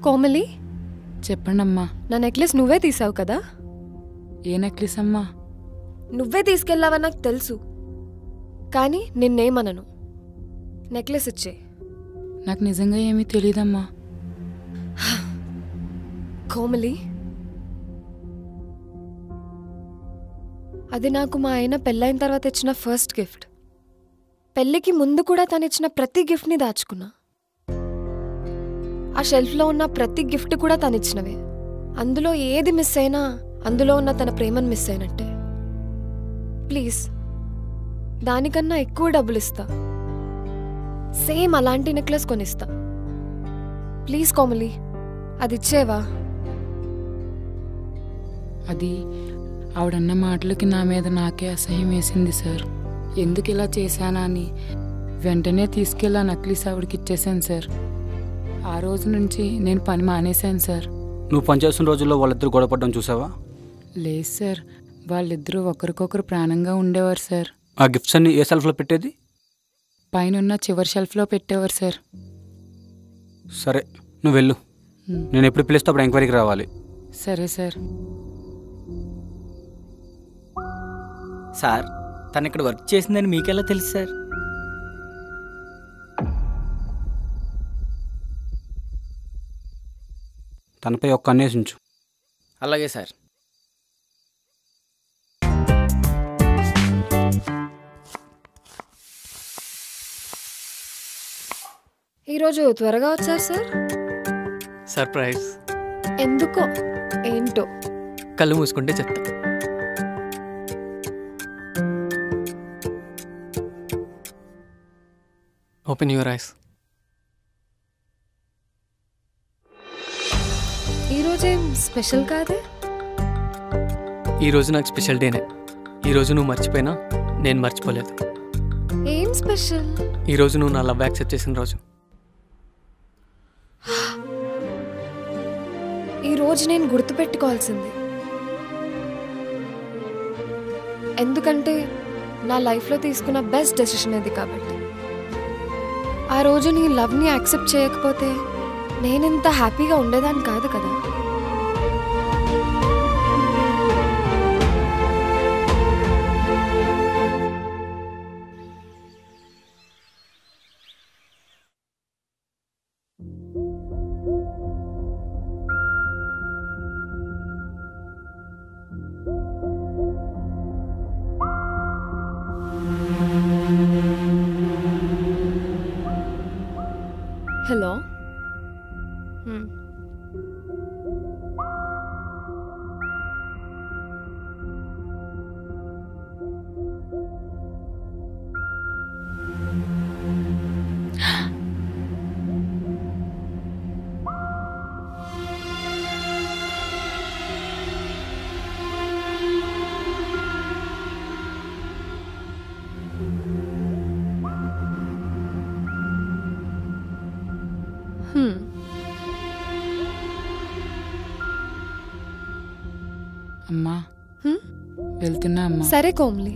కోమలి, చెప్పండమ్మా. నా నెక్లెస్ నువ్వే తీసావు కదా? ఏ నెక్లెస్ అమ్మా? నువ్వే తీసుకెళ్ళావని నాకు తెలుసు, కానీ నిన్నేమనను. నెక్లెస్ ఇచ్చే. నాకు నిజంగా ఏమీ తెలీదమ్మా. కోమలి, అది నాకు మా ఆయన పెళ్ళైన తర్వాత ఇచ్చిన ఫస్ట్ గిఫ్ట్. పెళ్ళికి ముందు కూడా తను ఇచ్చిన ప్రతి గిఫ్ట్ని దాచుకున్నా. ఆ షెల్ఫ్లో ఉన్న ప్రతి గిఫ్ట్ కూడా తను ఇచ్చినవే. అందులో ఏది మిస్ అయినా అందులో ఉన్న తన ప్రేమను మిస్ అయినట్టే. ప్లీజ్, దానికన్నా ఎక్కువ డబ్బులు ఇస్తా. సేమ్ అలాంటి నెక్లెస్ కొనిస్తా. ప్లీజ్ కోమలి, అది ఇచ్చేవా? అది ఆవిడన్న మాటలకి నా మీద నాకే అసహ్యం వేసింది సార్. ఎందుకు ఇలా చేశానా అని వెంటనే తీసుకెళ్ళి ఆ నక్లీస్ ఆవిడకి ఇచ్చేసాను సార్. ఆ రోజు నుంచి నేను పని మానేశాను సార్. నువ్వు పనిచేస్తున్న రోజుల్లో వాళ్ళిద్దరు గొడవపడడం చూసావా? లేదు సార్, వాళ్ళిద్దరూ ఒకరికొకరు ప్రాణంగా ఉండేవారు సార్. ఆ గిఫ్ట్స్ అన్ని ఏ సెల్ఫ్లో పెట్టేది? పైన చివరి షెల్ఫ్లో పెట్టేవారు సార్. సరే, నువ్వు వెళ్ళు. నేను ఎప్పుడు పిలిస్తే అప్పుడు ఎంక్వైరీకి రావాలి. సరే సార్. సార్, తను ఇక్కడ వర్క్ చేసిందని మీకెలా తెలుసు సార్? తనపై ఒక్క కన్నేసి ఉంచు. అలాగే సార్. ఈరోజు త్వరగా వచ్చారు సార్. సర్ప్రైజ్. ఎందుకో ఏంటో. కళ్ళు మూసుకుంటే చెప్తా. Open your eyes. ఈరోజేం స్పెషల్ కాదే? ఈరోజు నాకు స్పెషల్ డేనే. ఈరోజు నువ్వు మర్చిపోయినా నేను మర్చిపోలేదు. ఏం స్పెషల్? ఈరోజు నువ్వు నా లవ్ యాక్సెప్ట్ చేసిన రోజు. ఈరోజు నేను గుర్తుపెట్టుకోవాల్సింది. ఎందుకంటే నా లైఫ్లో తీసుకున్న బెస్ట్ డెసిషన్ అది కాబట్టి. ఆ రోజు నీ లవ్ని యాక్సెప్ట్ చేయకపోతే నేనింత హ్యాపీగా ఉండేదాన్ని కాదు కదా. హలో. అమ్మా, వెళ్తున్నా అమ్మా. సరే కోమ్లి.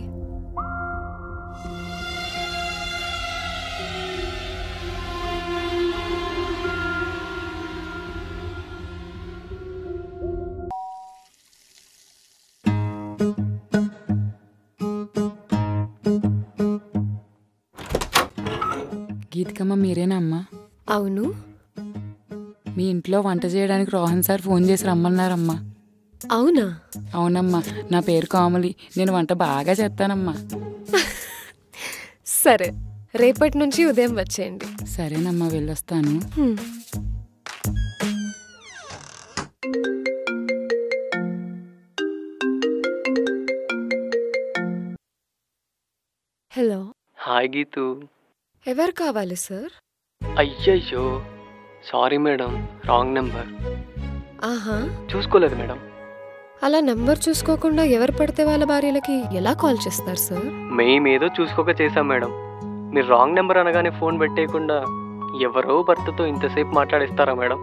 గీతికమ్మ మీరేనా అమ్మా? అవును. మీ ఇంట్లో వంట చేయడానికి రోహన్ సార్ ఫోన్ చేసి రమ్మన్నారమ్మా. అవునా? అవునమ్మా, నా పేరు కోమలి. నేను వంట బాగా చేస్తానమ్మా. సరే, రేపటి నుంచి ఉదయం వచ్చేయండి. సరేనమ్మా, వెళ్ళొస్తాను. హలో. హాయ్ గీతు. ఎవరు కావాలి సార్? అయ్యయ్యో, సారీ మేడం, రాంగ్ నెంబర్. ఆహా, చూసుకోలేదు మేడం. అలా నెంబర్ చూసుకోకుండా ఎవరు పడితే వాళ్ళ భార్యలకి ఎలా కాల్ చేస్తారు సార్? మేమేదో చూసుకోక చేశాం మేడం. మీరు రాంగ్ నెంబర్ అనగానే ఫోన్ పెట్టేయకుండా ఎవరో భర్తతో ఇంతసేపు మాట్లాడిస్తారా మేడం?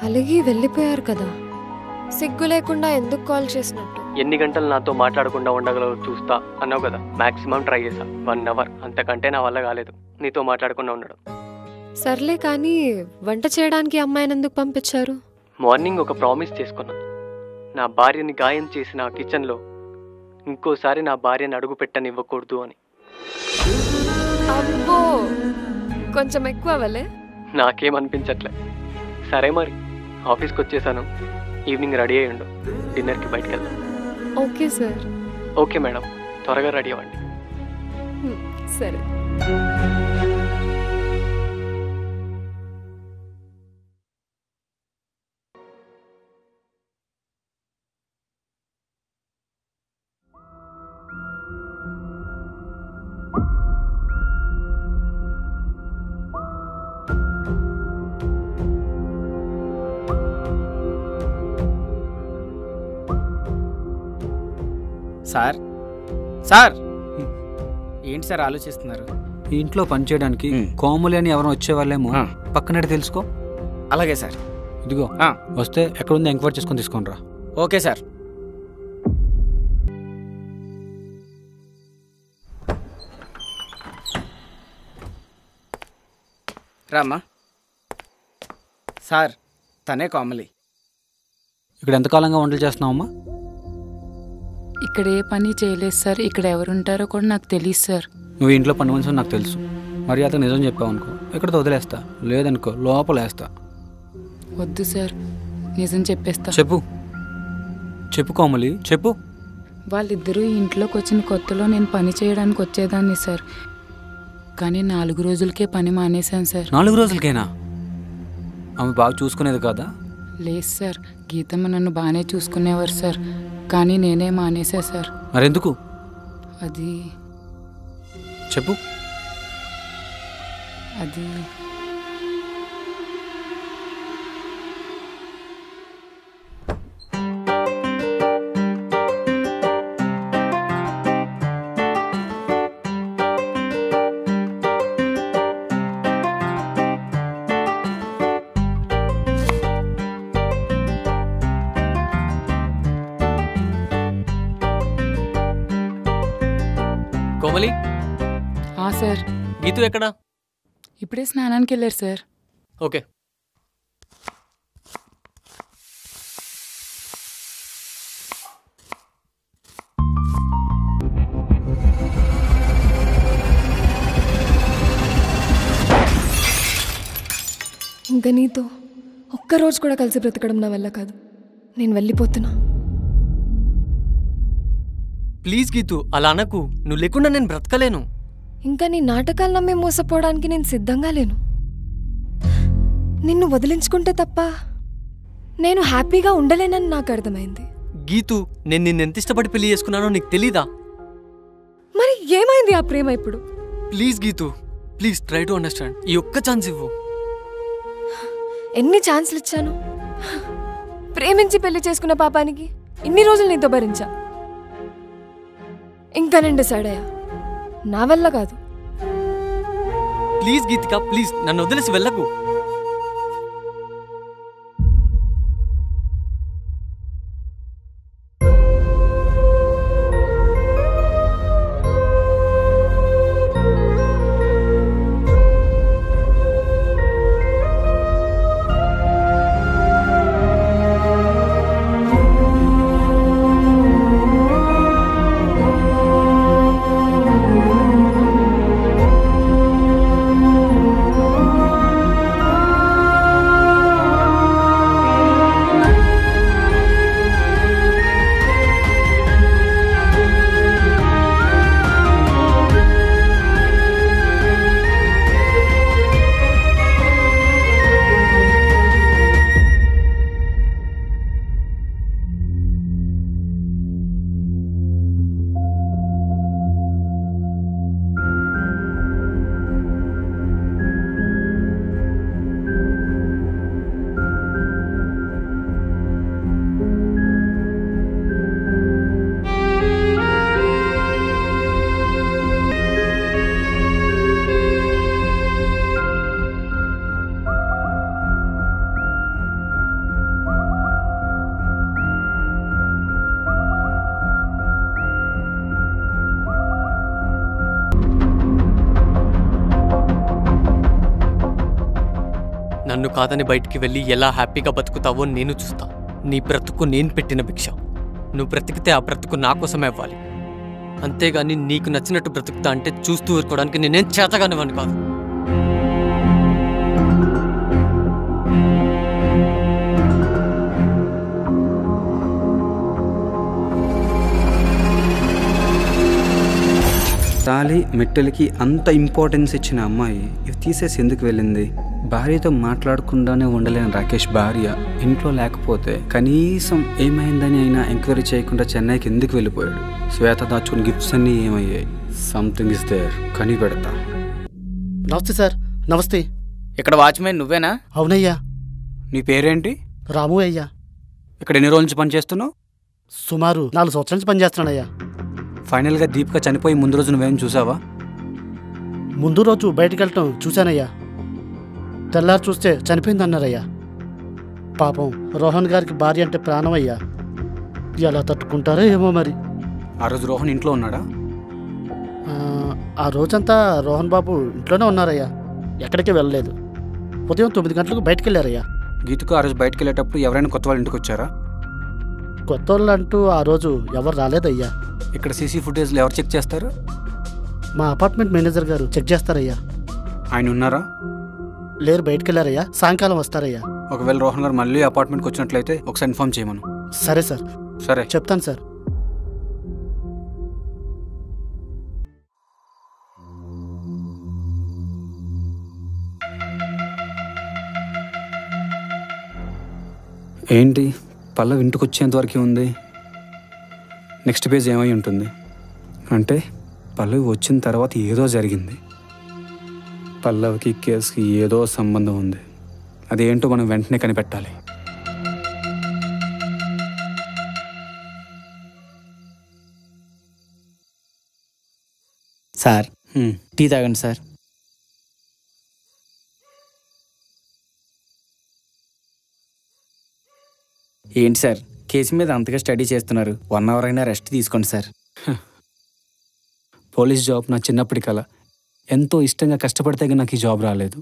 అలాగే వెళ్ళిపోయారు కదా, సిగ్గు లేకుండా ఎందుకు కాల్ చేసినట్టు? ఎన్ని గంటలు నాతో మాట్లాడకుండా ఉండగలవు చూస్తా అన్నావు కదా. మాక్సిమం ట్రై చేశా 1 hour, అంతకంటే నా వల్ల కాలేదు నీతో మాట్లాడకుండా ఉండడం. సర్లే కానీ వంట చేయడానికి అమ్మాయిని ఎందుకు పంపించారు? మార్నింగ్ ఒక ప్రామిస్ చేసుకున్నా, నా భార్యని గాయం చేసిన ఆ కిచెన్లో ఇంకోసారి నా భార్యని అడుగు పెట్టనివ్వకూడదు అని. అబ్బో, కొంచెం ఎక్కువ అవ్వలే. నాకేమనిపించట్లే. సరే మరి ఆఫీస్కి వచ్చేసాను, ఈవినింగ్ రెడీ అయ్యండు, డిన్నర్కి బయటకు వెళ్దాం. Okay sir. ఓకే మేడం, త్వరగా రెడీ అవ్వండి. సరే. సార్ సార్ ఏంటి సార్ ఆలోచిస్తున్నారు? ఈ ఇంట్లో పని చేయడానికి కోమలి అని ఎవరైనా వచ్చేవాళ్ళేమో పక్కనట్టు తెలుసుకో. అలాగే సార్. ఇదిగో వస్తే ఎక్కడుందో ఎంక్వైరీ చేసుకొని తీసుకొని రా. Okay sir. రామ్మా. సార్ తనే కోమలి. ఇక్కడ ఎంతకాలంగా వంటలు చేస్తున్నావమ్మా? ఇక్కడ ఏ పని చేయలేదు సార్. ఇక్కడ ఎవరుంటారో కూడా నాకు తెలియదు సార్. నువ్వు ఇంట్లో పని మనిషి నాకు తెలుసు. మరి అతను నిజం చెప్పావు అనుకో, ఇక్కడితో వదిలేస్తా, లేదనుకో లోపల వేస్తా. వద్దు సార్, నిజం చెప్పేస్తా. చెప్పు చెప్పు కోమలి చెప్పు. వాళ్ళిద్దరూ ఇంట్లోకి వచ్చిన కొత్తలో నేను పని చేయడానికి వచ్చేదాన్ని సార్. కానీ 4 రోజులకే పని మానేశాను సార్. 4 రోజులకేనా? ఆమె బాగా చూసుకునేది కదా? లేదు సార్, గీతమ్మ నన్ను బాగానే చూసుకునేవారు సార్. కానీ నేనే మానేసా సార్. మరెందుకు? అది చెప్పు. అది కోమలి. సార్. గీతు ఎక్కడా? ఇప్పుడే స్నానానికి వెళ్ళారు సార్. ఓకే. ఇంకా నీతో ఒక్కరోజు కూడా కలిసి బ్రతకడం నా వల్ల కాదు. నేను వెళ్ళిపోతున్నా. ప్లీజ్ గీతు, అలా అనకు. నువ్వు లేకుండా నేను బ్రతకలేను. ఇంకా నీ నాటకాలు నమ్మి మోసపోవడానికి నేను సిద్ధంగా లేను. నిన్ను వదిలించుకుంటే తప్ప నేను హ్యాపీగా ఉండలేనని నాకు అర్థమైంది. గీతు, నేను నిన్ను ఎంత ఇష్టపడి పెళ్లి చేసుకున్నానో నీకు తెలీదా? మరి ఏమైంది ఆ ప్రేమ ఇప్పుడు? Please Geetu, please try to understand. ఈ ఒక్క ఛాన్స్ ఇవ్వు. ఎన్ని ఛాన్స్లు ఇచ్చాను. ప్రేమించి పెళ్లి చేసుకున్న పాపానికి ఇన్ని రోజులు నీతో భరించా. ఇంకా నేను డిసైడ్ అయ్యా, నా వల్ల కాదు. ప్లీజ్ గీతిక, ప్లీజ్ నన్ను వదిలేసి వెళ్ళకు. నన్ను కాదని బయటికి వెళ్ళి ఎలా హ్యాపీగా బతుకుతావో నేను చూస్తా. నీ బ్రతుకు నేను పెట్టిన భిక్ష. నువ్వు బ్రతికితే ఆ బ్రతుకు నా కోసమే ఇవ్వాలి. అంతేగాని నీకు నచ్చినట్టు బ్రతుకుతా అంటే చూస్తూ ఊరుకోవడానికి నేనేం చేతగానివ్వను కాదు. తాళి మెట్టెలకి అంత ఇంపార్టెన్స్ ఇచ్చిన అమ్మాయి ఇవి తీసేసి ఎందుకు వెళ్ళింది? భార్యతో మాట్లాడకుండానే ఉండలేని రాకేష్ భార్య ఇంట్లో లేకపోతే కనీసం ఏమైందని అయినా ఎంక్వైరీ చేయకుండా చెన్నైకి ఎందుకు వెళ్ళిపోయాడు? శ్వేత దాచుకుని గిఫ్ట్స్ అన్నీ ఏమయ్యాయి? సంథింగ్ ఇస్ దేర్, కనిపెడతా. నమస్తే సార్. నమస్తే. ఇక్కడ వాచ్మెన్ నువ్వేనా? అవునయ్యా. నీ పేరేంటి? రాము అయ్యా. ఇక్కడ ఎన్ని రోజుల నుంచి పనిచేస్తున్నావు? సుమారు 4 సంవత్సరాల నుంచి పనిచేస్తున్నానయ్యా. ఫైనల్గా దీపిక చనిపోయి ముందు రోజు నువ్వేం చూసావా? ముందు రోజు బయటికి వెళ్ళటం చూశానయ్యా. తెల్లారు చూస్తే చనిపోయిందన్నారయ్యా. పాపం రోహన్ గారికి భార్య అంటే ప్రాణం అయ్యా. ఎలా తట్టుకుంటారో ఏమో మరి. ఆ రోజు రోహన్ ఇంట్లో ఉన్నాడా? ఆ రోజంతా రోహన్ బాబు ఇంట్లోనే ఉన్నారయ్యా. ఎక్కడికి వెళ్ళలేదు. ఉదయం 9 గంటలకు బయటికి వెళ్ళారయ్యా. గీతకు ఆ రోజు బయటకు వెళ్ళేటప్పుడు ఎవరైనా కొత్త వాళ్ళ ఇంటికి వచ్చారా? కొత్త వాళ్ళు అంటూ ఆ రోజు ఎవరు రాలేదయ్యా. ఇక్కడ సీసీ ఫుటేజ్లు ఎవరు చెక్ చేస్తారు? మా అపార్ట్మెంట్ మేనేజర్ గారు చెక్ చేస్తారయ్యా. ఆయన ఉన్నారా? లేరు, బయటికి వెళ్ళారయ్యా. సాయంకాలం వస్తారయ్యా. ఒకవేళ రోహన్ గారు మళ్ళీ అపార్ట్మెంట్కి వచ్చినట్లయితే ఒకసారి ఇన్ఫార్మ్ చేయమను. సరే సార్. సరే, చెప్తాను సార్. ఏంటి పల్లవి ఇంటికి వచ్చేంత వరకే ఉంది? నెక్స్ట్ పేజ్ ఏమై ఉంటుంది అంటే పల్లవి వచ్చిన తర్వాత ఏదో జరిగింది. పల్లవికి కేసుకి ఏదో సంబంధం ఉంది. అదేంటో మనం వెంటనే కనిపెట్టాలి. సార్ టీ తాగండి సార్. ఏంటి సార్ కేసు మీద అంతగా స్టడీ చేస్తున్నారు? 1 అవర్ అయినా రెస్ట్ తీసుకోండి సార్. పోలీస్ జాబ్ నా చిన్నప్పటి కల. ఎంతో ఇష్టంగా కష్టపడితే నాకు ఈ జాబ్ రాలేదు.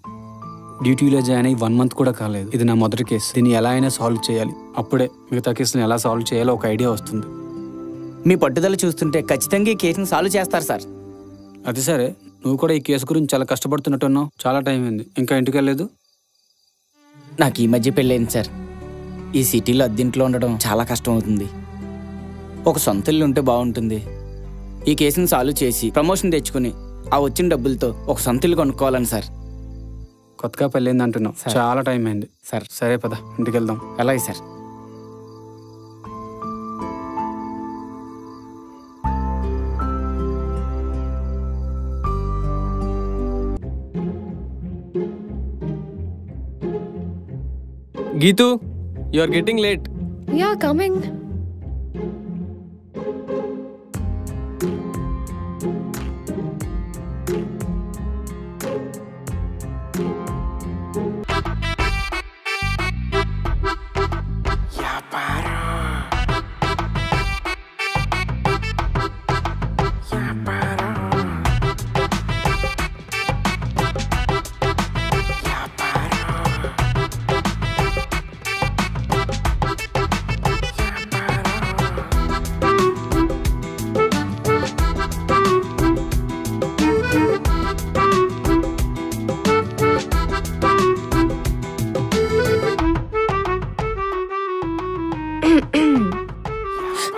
డ్యూటీలో జాయిన్ అయ్యి 1 మంత్ కూడా కాలేదు. ఇది నా మొదటి కేసు. దీన్ని ఎలా అయినా సాల్వ్ చేయాలి. అప్పుడే మిగతా కేసుని ఎలా సాల్వ్ చేయాలో ఒక ఐడియా వస్తుంది. మీ పట్టుదల చూస్తుంటే ఖచ్చితంగా ఈ కేసుని సాల్వ్ చేస్తారు సార్. అది సరే, నువ్వు కూడా ఈ కేసు గురించి చాలా కష్టపడుతున్నట్టున్నావు. చాలా టైం అయింది, ఇంకా ఇంటికి వెళ్ళలేదు. నాకు ఈ మధ్య పెళ్ళైంది సార్. ఈ సిటీలో అద్దెంట్లో ఉండడం చాలా కష్టం అవుతుంది. ఒక సొంత ఇల్లు ఉంటే బాగుంటుంది. ఈ కేసుని సాల్వ్ చేసి ప్రమోషన్ తెచ్చుకుని ఆ వచ్చిన డబ్బులతో ఒక సొంత ఇల్లు కొనుక్కోవాలని సార్. కొత్తగా పెళ్ళైంది అంటున్నావు, చాలా టైం అయింది సార్. సరే పద, ఇంటికి వెళ్దాం. అలాగే sir. Geetu, you are getting late. Yeah, coming.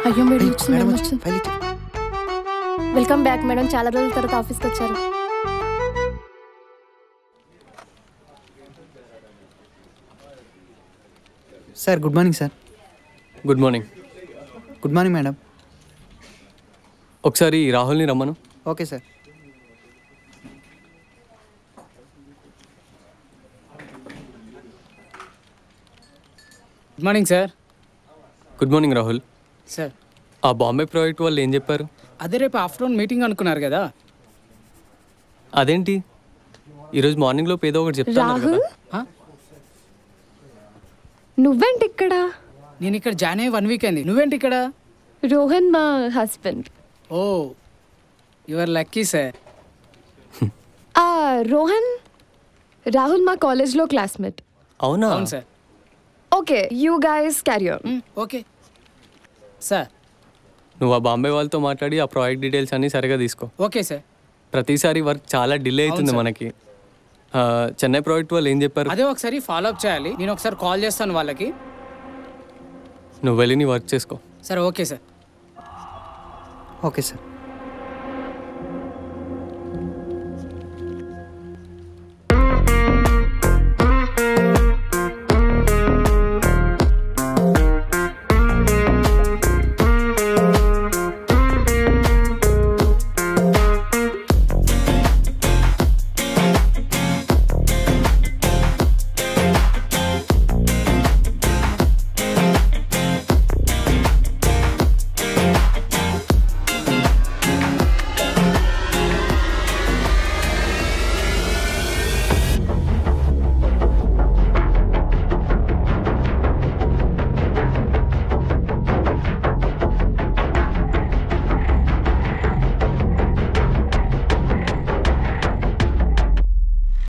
అయ్యో మేడం వచ్చింది. Welcome back madam. చాలా రోజుల తర్వాత ఆఫీస్కి వచ్చారు. Sir good morning sir. Good morning. Good morning madam. ఒకసారి రాహుల్ని రమ్మను. Okay sir. Good morning sir. Good morning Rahul. Sir, ఆ బాంబే ప్రాజెక్ట్ వాళ్ళు ఏం చెప్పారు? అదే రేపు ఆఫ్టర్నూన్ మీటింగ్ అనుకున్నారు కదా. అదేంటి ఈరోజు మార్నింగ్ లోపు ఏదో ఒకటి చెప్తాను రాహుల్, కదా. నువ్వేంటి ఇక్కడ? నేను ఇక్కడ జాయిన్ అయ్యి 1 వీక్ అయింది. నువ్వేంటి ఇక్కడ? రోహన్ మా husband. Oh, your lucky sir. Rohan, Rahul మా కాలేజ్లో క్లాస్మేట్. అవునా? అవును sir. Okay you guys carry on. Okay sir. నువ్వు ఆ బాంబే వాళ్ళతో మాట్లాడి ఆ ప్రాజెక్ట్ డీటెయిల్స్ అన్నీ సరిగా తీసుకో. Okay sir. ప్రతిసారి వర్క్ చాలా డిలే అవుతుంది అవును సార్. మనకి. చెన్నై ప్రాజెక్ట్ వాళ్ళు ఏం చెప్పారు? అదే ఒకసారి ఫాలో అప్ చేయాలి. నేను ఒకసారి కాల్ చేస్తాను వాళ్ళకి. నువ్వు వెళ్ళి నీ వర్క్ చేసుకో. సరే ఓకే సార్. Okay sir.